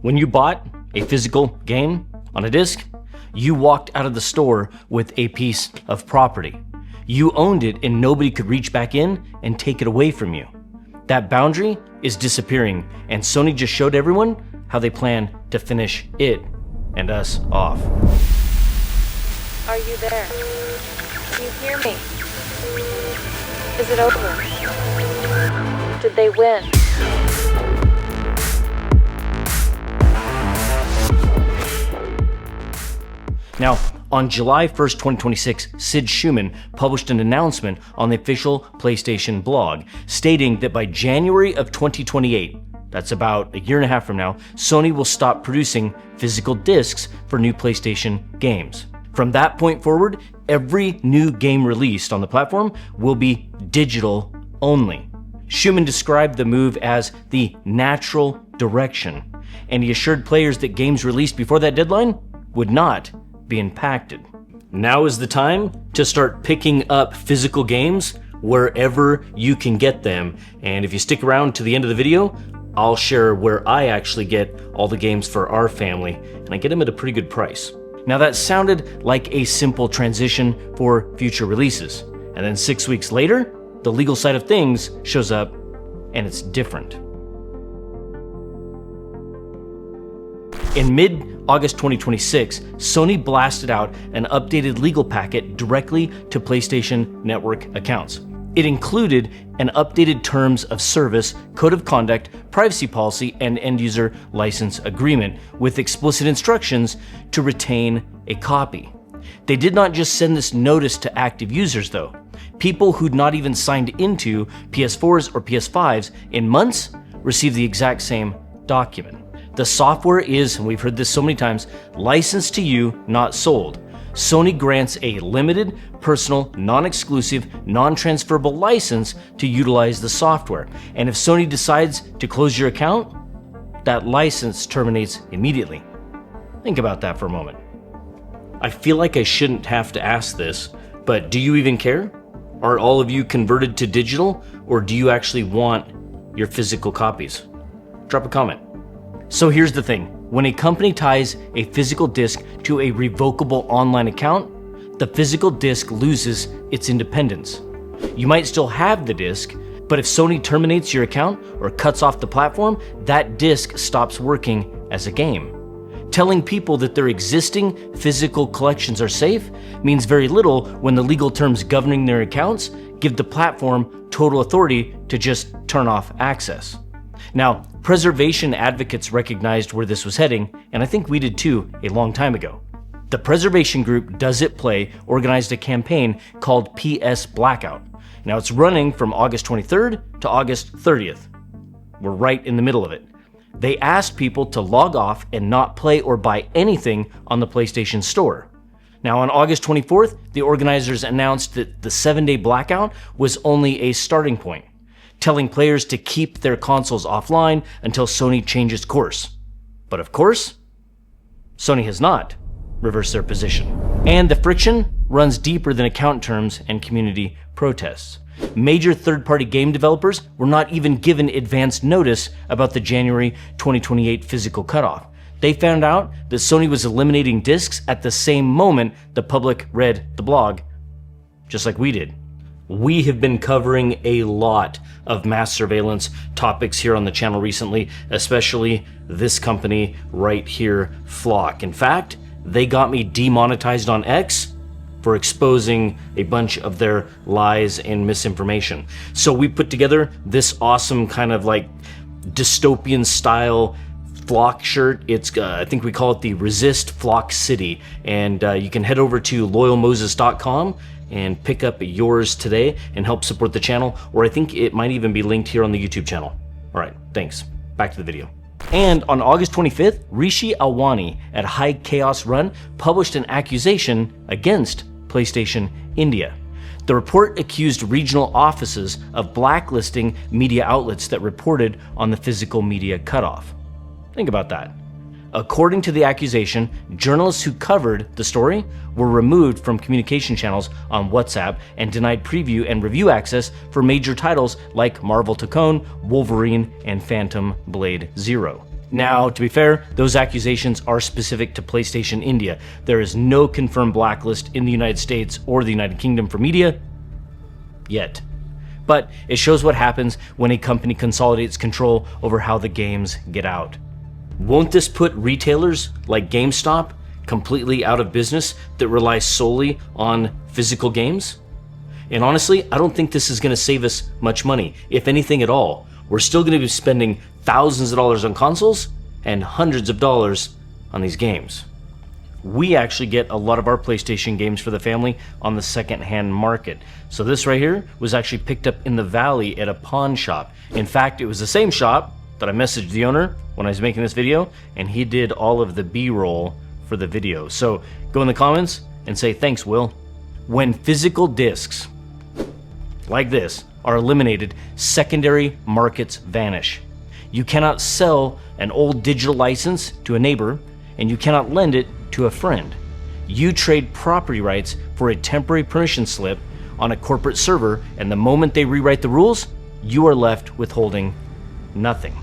When you bought a physical game on a disc, you walked out of the store with a piece of property. You owned it and nobody could reach back in and take it away from you. That boundary is disappearing, and Sony just showed everyone how they plan to finish it and us off. Are you there? Can you hear me? Is it over? Did they win? Now, on July 1st, 2026, Sid Schumann published an announcement on the official PlayStation blog, stating that by January of 2028, that's about a year and a half from now, Sony will stop producing physical discs for new PlayStation games. From that point forward, every new game released on the platform will be digital only. Schumann described the move as the natural direction, and he assured players that games released before that deadline would not be impacted. Now is the time to start picking up physical games wherever you can get them, and if you stick around to the end of the video, I'll share where I actually get all the games for our family, and I get them at a pretty good price. Now that sounded like a simple transition for future releases, and then 6 weeks later, the legal side of things shows up, and it's different. In mid-August 2026, Sony blasted out an updated legal packet directly to PlayStation Network accounts. It included an updated terms of service, code of conduct, privacy policy, and end-user license agreement with explicit instructions to retain a copy. They did not just send this notice to active users though. People who'd not even signed into PS4s or PS5s in months received the exact same document. The software is, and we've heard this so many times, licensed to you, not sold. Sony grants a limited, personal, non-exclusive, non-transferable license to utilize the software. And if Sony decides to close your account, that license terminates immediately. Think about that for a moment. I feel like I shouldn't have to ask this, but do you even care? Are all of you converted to digital, or do you actually want your physical copies? Drop a comment. So here's the thing. When a company ties a physical disc to a revocable online account, the physical disc loses its independence. You might still have the disc, but if Sony terminates your account or cuts off the platform, that disc stops working as a game. Telling people that their existing physical collections are safe means very little when the legal terms governing their accounts give the platform total authority to just turn off access. Now, preservation advocates recognized where this was heading, and I think we did too a long time ago. The preservation group Does It Play organized a campaign called PSBlackout. Now it's running from August 23rd to August 30th. We're right in the middle of it. They asked people to log off and not play or buy anything on the PlayStation Store. Now on August 24th, the organizers announced that the 7-day blackout was only a starting point, telling players to keep their consoles offline until Sony changes course. But of course, Sony has not reversed their position. And the friction runs deeper than account terms and community protests. Major third-party game developers were not even given advance notice about the January 2028 physical cutoff. They found out that Sony was eliminating discs at the same moment the public read the blog, just like we did. We have been covering a lot of mass surveillance topics here on the channel recently, especially this company right here, Flock. In fact, they got me demonetized on X for exposing a bunch of their lies and misinformation. So we put together this awesome kind of like dystopian style Flock shirt. It's I think we call it the Resist Flock City, and you can head over to loyalmoses.com and pick up yours today and help support the channel, or I think it might even be linked here on the YouTube channel. All right, thanks. Back to the video. And on August 25th, Rishi Alwani at High Chaos Run published an accusation against PlayStation India. The report accused regional offices of blacklisting media outlets that reported on the physical media cutoff. Think about that. According to the accusation, journalists who covered the story were removed from communication channels on WhatsApp and denied preview and review access for major titles like Marvel Tacon, Wolverine, and Phantom Blade Zero. Now, to be fair, those accusations are specific to PlayStation India. There is no confirmed blacklist in the United States or the United Kingdom for media yet. But it shows what happens when a company consolidates control over how the games get out. Won't this put retailers like GameStop completely out of business that rely solely on physical games? And honestly, I don't think this is going to save us much money, if anything at all. We're still going to be spending thousands of dollars on consoles and hundreds of dollars on these games. We actually get a lot of our PlayStation games for the family on the second-hand market. So this right here was actually picked up in the Valley at a pawn shop. In fact, it was the same shop that I messaged the owner when I was making this video, and he did all of the B-roll for the video. So go in the comments and say, thanks, Will. When physical discs like this are eliminated, secondary markets vanish. You cannot sell an old digital license to a neighbor, and you cannot lend it to a friend. You trade property rights for a temporary permission slip on a corporate server, and the moment they rewrite the rules, you are left with holding nothing.